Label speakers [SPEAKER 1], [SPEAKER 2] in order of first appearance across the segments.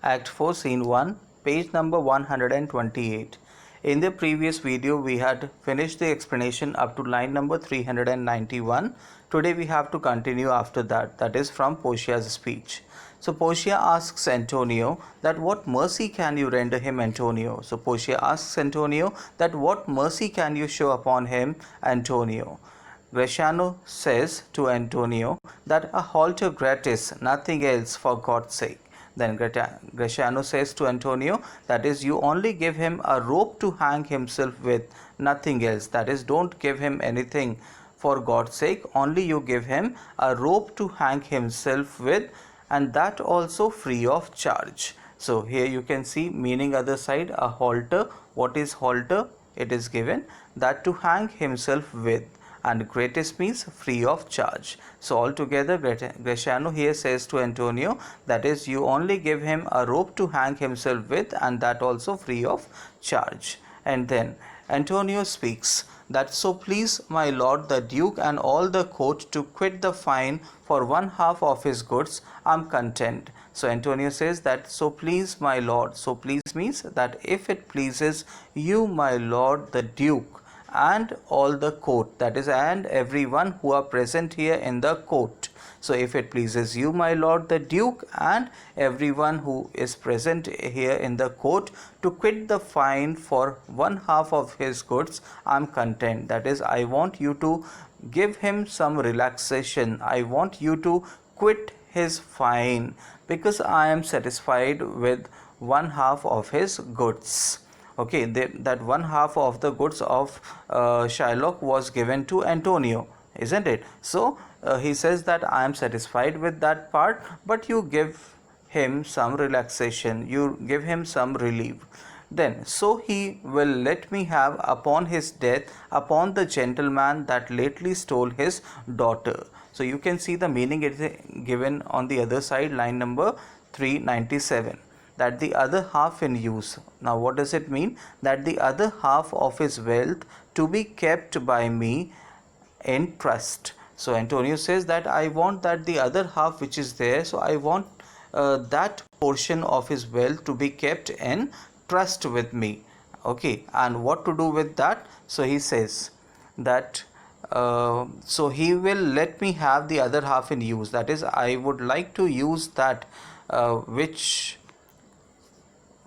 [SPEAKER 1] Act 4, Scene 1, page number 128. In the previous video, we had finished the explanation up to line number 391. Today we have to continue after that, that is from Portia's speech. So Portia asks Antonio that what mercy can you render him, Antonio? So Portia asks Antonio that what mercy can you show upon him, Antonio? Gratiano says to Antonio that a halter gratis, nothing else, for God's sake. Then Gratiano says to Antonio, that is, you only give him a rope to hang himself with, nothing else. That is, don't give him anything for God's sake, only you give him a rope to hang himself with, and that also free of charge. So here you can see meaning other side, a halter. What is halter? It is given that to hang himself with, and gratis means free of charge. So altogether Gratiano here says to Antonio, that is, you only give him a rope to hang himself with, and that also free of charge. And then Antonio speaks that, so please my lord the Duke and all the court to quit the fine for 1/2 of his goods, I'm content. So Antonio says that, so please my lord. So please means that if it pleases you my lord the Duke and all the court, that is, and everyone who are present here in the court. So if it pleases you my lord the Duke and everyone who is present here in the court to quit the fine for 1/2 of his goods, I'm content. That is, I want you to give him some relaxation. I want you to quit his fine because I am satisfied with 1/2 of his goods. Okay, that 1/2 of the goods of Shylock was given to Antonio, isn't it? So he says that I am satisfied with that part, but you give him some relaxation, you give him some relief. Then, so he will let me have upon his death upon the gentleman that lately stole his daughter. So you can see the meaning it is given on the other side, line number 397. That the other half in use. Now what does it mean? That the other half of his wealth to be kept by me in trust. So Antonio says that I want that the other half which is there, so I want that portion of his wealth to be kept in trust with me. Okay, and what to do with that? So he says that so he will let me have the other half in use. That is, I would like to use that which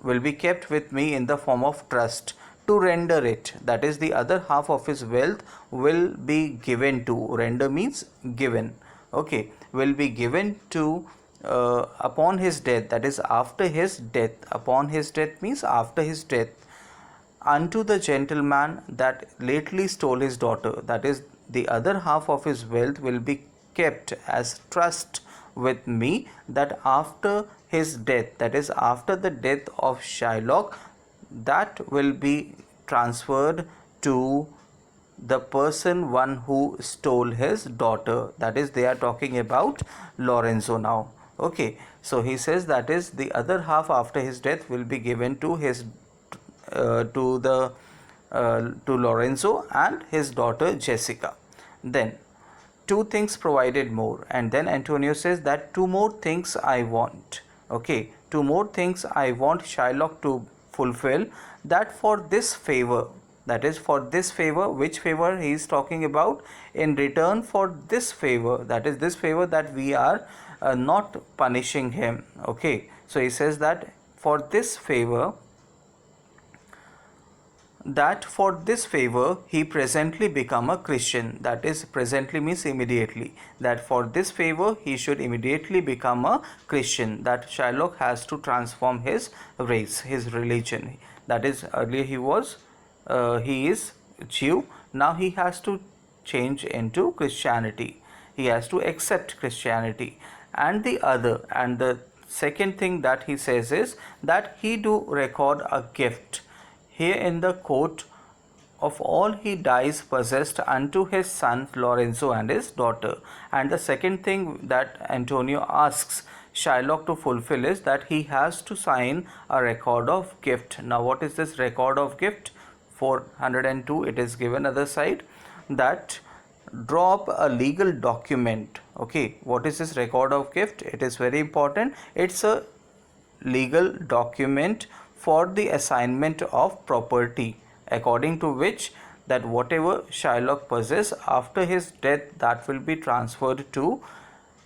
[SPEAKER 1] will be kept with me in the form of trust to render it. That is, the other half of his wealth will be given to, render means given, okay, will be given to upon his death, that is after his death. Upon his death means after his death, unto the gentleman that lately stole his daughter. That is, the other half of his wealth will be kept as trust with me, that after his death, that is after the death of Shylock, that will be transferred to the person one who stole his daughter. That is, they are talking about Lorenzo now. Okay, so he says that is the other half after his death will be given to his to Lorenzo and his daughter Jessica. Then two things provided more, and then Antonio says that two more things I want. Okay, two more things I want Shylock to fulfill, that for this favor, that is for this favor, which favor he is talking about? In return for this favor, that is this favor that we are not punishing him. Okay, so he says that for this favor, that for this favor he presently become a Christian. That is, presently means immediately, that for this favor he should immediately become a Christian. That Shylock has to transform his race, his religion. That is, earlier he is Jew, now he has to change into Christianity, he has to accept Christianity. And the second thing that he says is that he do record a gift here in the court of all he dies possessed unto his son Lorenzo and his daughter. And the second thing that Antonio asks Shylock to fulfill is that he has to sign a record of gift. Now what is this record of gift? 402, it is given other side, that drop a legal document. Okay, what is this record of gift? It is very important. It's a legal document for the assignment of property, according to which that whatever Shylock possesses after his death, that will be transferred to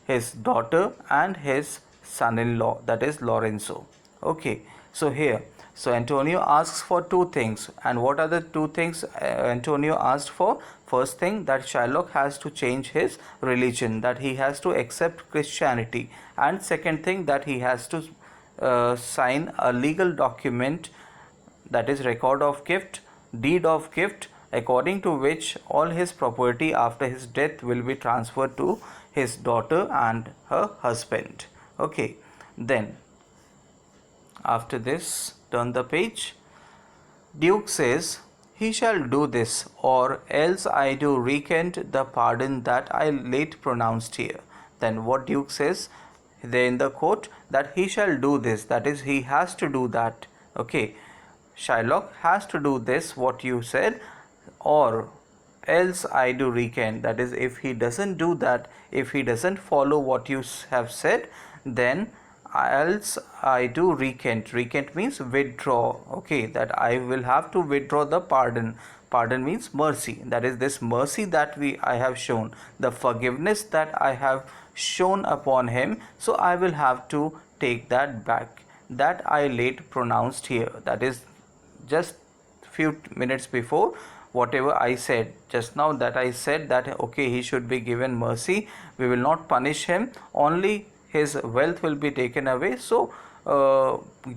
[SPEAKER 1] his daughter and his son-in-law, that is Lorenzo. Okay, so here, so Antonio asks for two things. And what are the two things Antonio asked for? First thing, that Shylock has to change his religion, that he has to accept Christianity. And second thing, that he has to sign a legal document, that is record of gift, deed of gift, according to which all his property after his death will be transferred to his daughter and her husband. Okay, then after this, turn the page. Duke says, he shall do this, or else I do recant the pardon that I late pronounced here. Then what Duke says there in the quote, that he shall do this, that is he has to do that. Okay, Shylock has to do this, what you said, or else I do recant, that is if he doesn't do that, if he doesn't follow what you have said, then else I do recant. Recant means withdraw. Okay, that I will have to withdraw the pardon. Pardon means mercy, that is this mercy that I have shown, the forgiveness that I have shown upon him, so I will have to take that back, that I late pronounced here. That is just few minutes before whatever I said just now, that I said that okay, he should be given mercy, we will not punish him, only his wealth will be taken away. So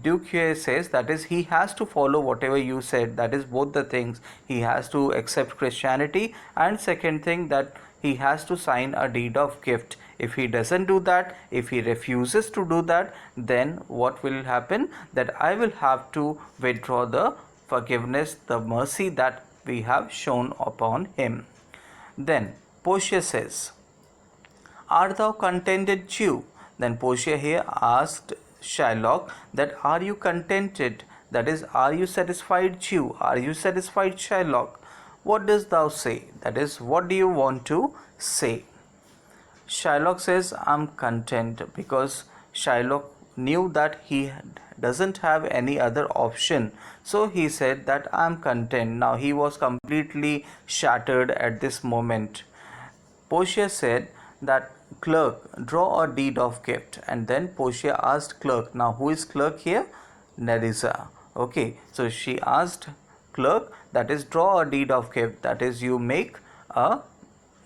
[SPEAKER 1] Duke here says, that is he has to follow whatever you said, that is both the things, he has to accept Christianity, and second thing, that he has to sign a deed of gift. If he doesn't do that, if he refuses to do that, then what will happen, that I will have to withdraw the forgiveness, the mercy that we have shown upon him. Then Portia says, art thou contented, Jew? Then Portia here asked Shylock that are you contented, that is are you satisfied, Jew? Are you satisfied, Shylock? What dost thou say, that is what do you want to say? Shylock says, I'm content, because Shylock knew that he doesn't have any other option. So he said that I'm content. Now he was completely shattered at this moment. Portia said that, clerk, draw a deed of gift. And then Portia asked clerk. Now who is clerk here? Nerissa. Okay, so she asked clerk, that is draw a deed of gift, that is you make a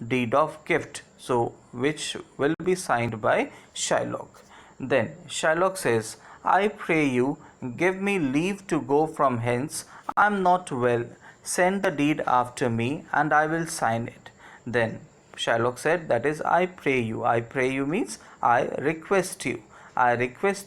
[SPEAKER 1] deed of gift, so which will be signed by Shylock. Then Shylock says, I pray you, give me leave to go from hence, I am not well, send the deed after me, and I will sign it. Then Shylock said, that is I pray you means I request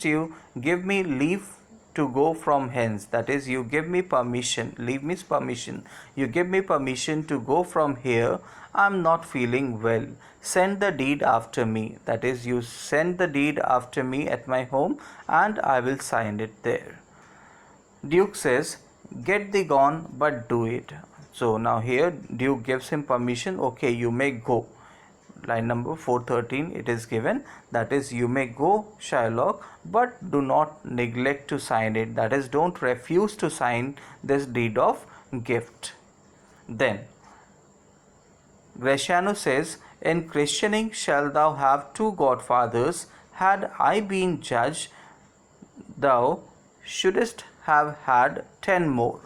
[SPEAKER 1] you, give me leave to go from hence, that is you give me permission, leave means permission, you give me permission to go from here, I am not feeling well, send the deed after me, that is you send the deed after me at my home, and I will sign it there. Duke says, get thee gone, but do it. So now here Duke gives him permission, okay, you may go. Line number 413 it is given, that is you may go, Shylock, but do not neglect to sign it, that is don't refuse to sign this deed of gift. Then Gratiano says, in christening shalt thou have 2 godfathers, had I been judge, thou shouldest have had 10 more,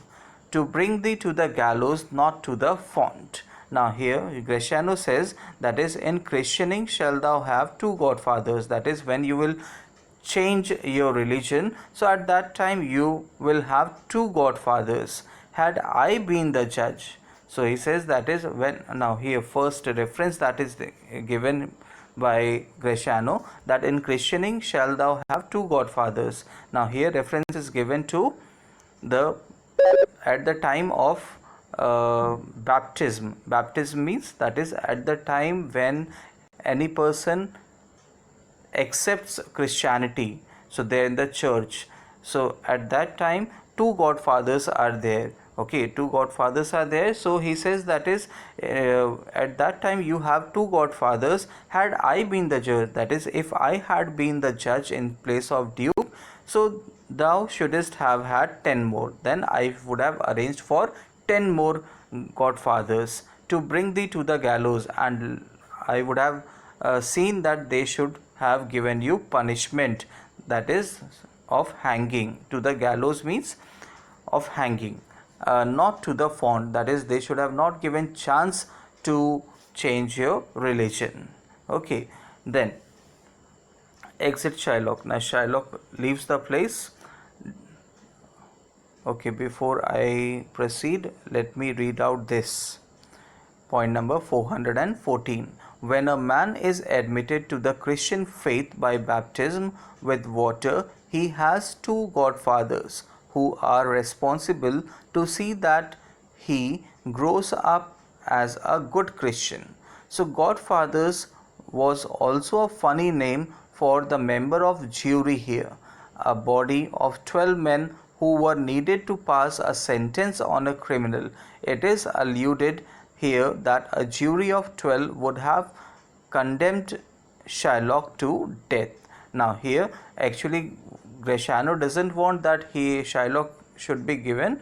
[SPEAKER 1] to bring thee to the gallows, not to the font. Now here Gratiano says, that is in christening shalt thou have 2 godfathers, that is when you will change your religion, so at that time you will have 2 godfathers, had I been the judge. So he says that is when, now here first reference that is given by Gratiano, that in christening shalt thou have 2 godfathers. Now here reference is given to the at the time of baptism. Baptism means that is at the time when any person accepts Christianity, so they're in the church, so at that time 2 godfathers are there. Okay, 2 godfathers are there, so he says that is at that time you have 2 godfathers, had I been the judge, that is if I had been the judge in place of Duke, So thou shouldest have had 10 more. Then I would have arranged for 10 more godfathers to bring thee to the gallows, and I would have seen that they should have given you punishment, that is of hanging. To the gallows means of hanging, not to the font, that is they should have not given chance to change your religion. Okay, then exit Shylock. Now Shylock leaves the place. Okay, before I proceed, let me read out this. Point number 414. When a man is admitted to the Christian faith by baptism with water, he has two godfathers who are responsible to see that he grows up as a good Christian. So, godfathers was also a funny name for the member of jury here, a body of 12 men who were needed to pass a sentence on a criminal. It is alluded here that a jury of 12 would have condemned Shylock to death. Now here actually Gratiano doesn't want that Shylock should be given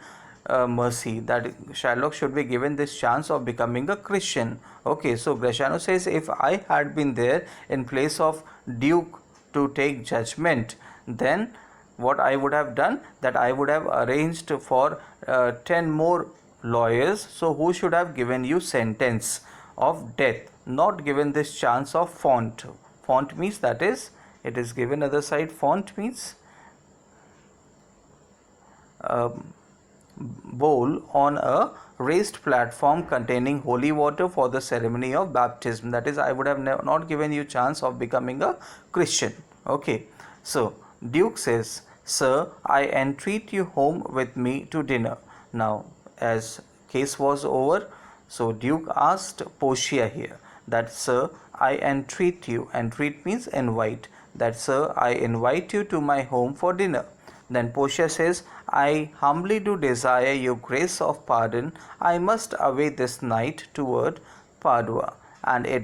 [SPEAKER 1] mercy, that Shylock should be given this chance of becoming a Christian. Okay, so Gratiano says, if I had been there in place of Duke to take judgment, then what I would have done, that I would have arranged for 10 more lawyers, so who should have given you sentence of death, not given this chance of font. Font means, that is, it is given other side. Font means bowl on a raised platform containing holy water for the ceremony of baptism. That is, I would have not given you chance of becoming a Christian. Okay, so Duke says, sir, I entreat you home with me to dinner. Now, as case was over, so Duke asked Portia here that, sir, I entreat you. Entreat means invite. That, sir, I invite you to my home for dinner. Then Portia says, I humbly do desire your grace of pardon. I must away this night toward Padua, and it